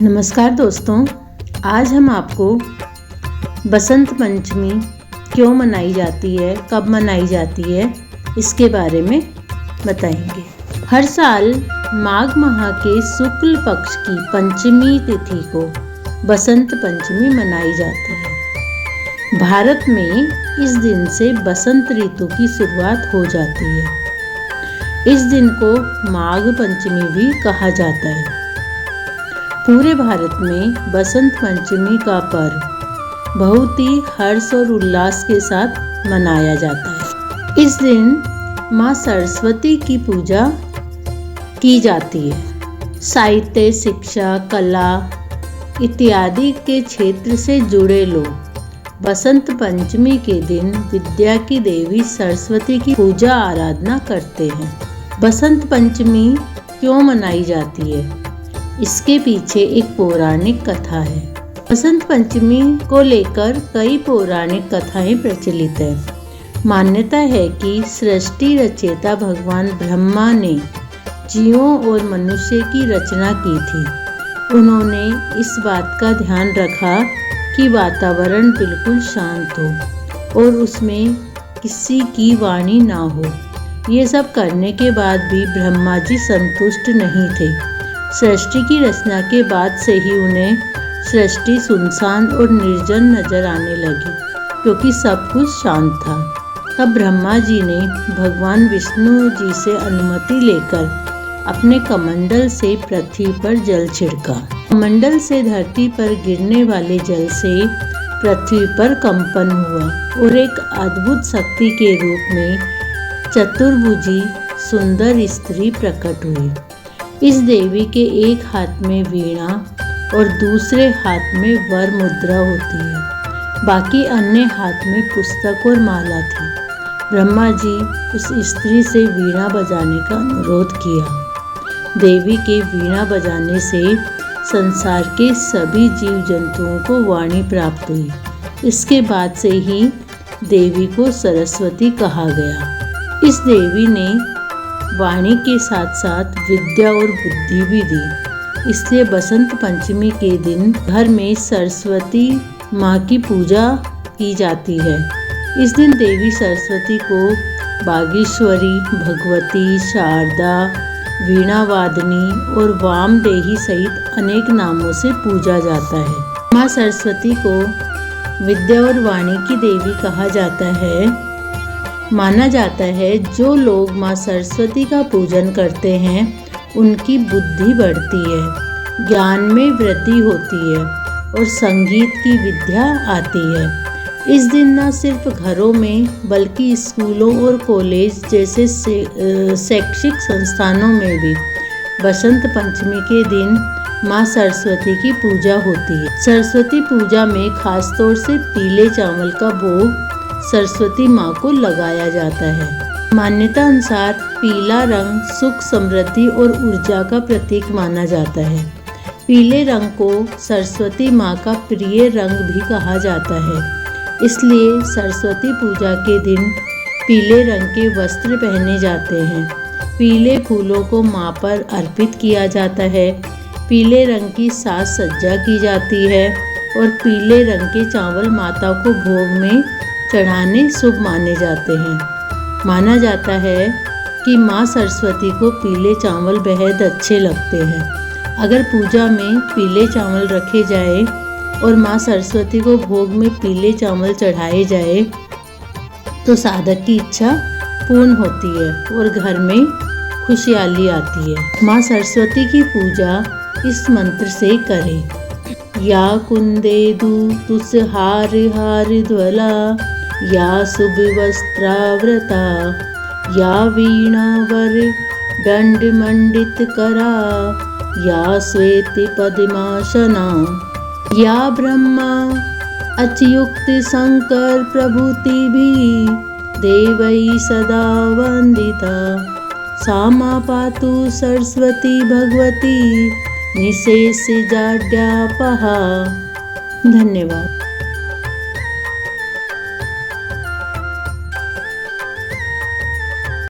नमस्कार दोस्तों, आज हम आपको बसंत पंचमी क्यों मनाई जाती है, कब मनाई जाती है, इसके बारे में बताएंगे। हर साल माघ माह के शुक्ल पक्ष की पंचमी तिथि को बसंत पंचमी मनाई जाती है। भारत में इस दिन से बसंत ऋतु की शुरुआत हो जाती है। इस दिन को माघ पंचमी भी कहा जाता है। पूरे भारत में बसंत पंचमी का पर्व बहुत ही हर्ष और उल्लास के साथ मनाया जाता है। इस दिन माँ सरस्वती की पूजा की जाती है। साहित्य, शिक्षा, कला इत्यादि के क्षेत्र से जुड़े लोग बसंत पंचमी के दिन विद्या की देवी सरस्वती की पूजा आराधना करते हैं। बसंत पंचमी क्यों मनाई जाती है, इसके पीछे एक पौराणिक कथा है। बसंत पंचमी को लेकर कई पौराणिक कथाएं प्रचलित है। मान्यता है कि सृष्टि रचयिता भगवान ब्रह्मा ने जीवों और मनुष्य की रचना की थी। उन्होंने इस बात का ध्यान रखा कि वातावरण बिल्कुल शांत हो और उसमें किसी की वाणी ना हो। ये सब करने के बाद भी ब्रह्मा जी संतुष्ट नहीं थे। सृष्टि की रचना के बाद से ही उन्हें सृष्टि सुनसान और निर्जन नजर आने लगी, क्योंकि सब कुछ शांत था। तब ब्रह्मा जी ने भगवान विष्णु जी से अनुमति लेकर अपने कमंडल से पृथ्वी पर जल छिड़का। कमंडल से धरती पर गिरने वाले जल से पृथ्वी पर कंपन हुआ और एक अद्भुत शक्ति के रूप में चतुर्भुजी सुंदर स्त्री प्रकट हुई। इस देवी के एक हाथ में वीणा और दूसरे हाथ में वर मुद्रा होती है। बाकी अन्य हाथ में पुस्तक और माला थी। ब्रह्मा जी उस स्त्री से वीणा बजाने का अनुरोध किया। देवी के वीणा बजाने से संसार के सभी जीव जंतुओं को वाणी प्राप्त हुई। इसके बाद से ही देवी को सरस्वती कहा गया। इस देवी ने वाणी के साथ साथ विद्या और बुद्धि भी दी। इसलिए बसंत पंचमी के दिन घर में सरस्वती माँ की पूजा की जाती है। इस दिन देवी सरस्वती को बागेश्वरी, भगवती, शारदा, वीणावादिनी और वामदेही सहित अनेक नामों से पूजा जाता है। माँ सरस्वती को विद्या और वाणी की देवी कहा जाता है। माना जाता है जो लोग माँ सरस्वती का पूजन करते हैं उनकी बुद्धि बढ़ती है, ज्ञान में वृद्धि होती है और संगीत की विद्या आती है। इस दिन न सिर्फ घरों में बल्कि स्कूलों और कॉलेज जैसे शैक्षिक संस्थानों में भी बसंत पंचमी के दिन माँ सरस्वती की पूजा होती है। सरस्वती पूजा में खासतौर से पीले चावल का भोग सरस्वती माँ को लगाया जाता है। मान्यता अनुसार पीला रंग सुख, समृद्धि और ऊर्जा का प्रतीक माना जाता है। पीले रंग को सरस्वती माँ का प्रिय रंग भी कहा जाता है। इसलिए सरस्वती पूजा के दिन पीले रंग के वस्त्र पहने जाते हैं। पीले फूलों को माँ पर अर्पित किया जाता है। पीले रंग की साज सज्जा की जाती है और पीले रंग के चावल माता को भोग में चढ़ाने शुभ माने जाते हैं। माना जाता है कि माँ सरस्वती को पीले चावल बेहद अच्छे लगते हैं। अगर पूजा में पीले चावल रखे जाए और माँ सरस्वती को भोग में पीले चावल चढ़ाए जाए तो साधक की इच्छा पूर्ण होती है और घर में खुशहाली आती है। माँ सरस्वती की पूजा इस मंत्र से करें। या कुंदेदु तुस हार हार ध्वला, या शुभ वस्त्रावृता, या वीणावर दंड मंडित करा, या श्वेत पद्मासना, या ब्रह्मा अच्युत शंकर प्रभृति भी देवै सदा वंदिता, सामा पातु सरस्वती भगवती निशेष जाड्यापहा। धन्यवाद।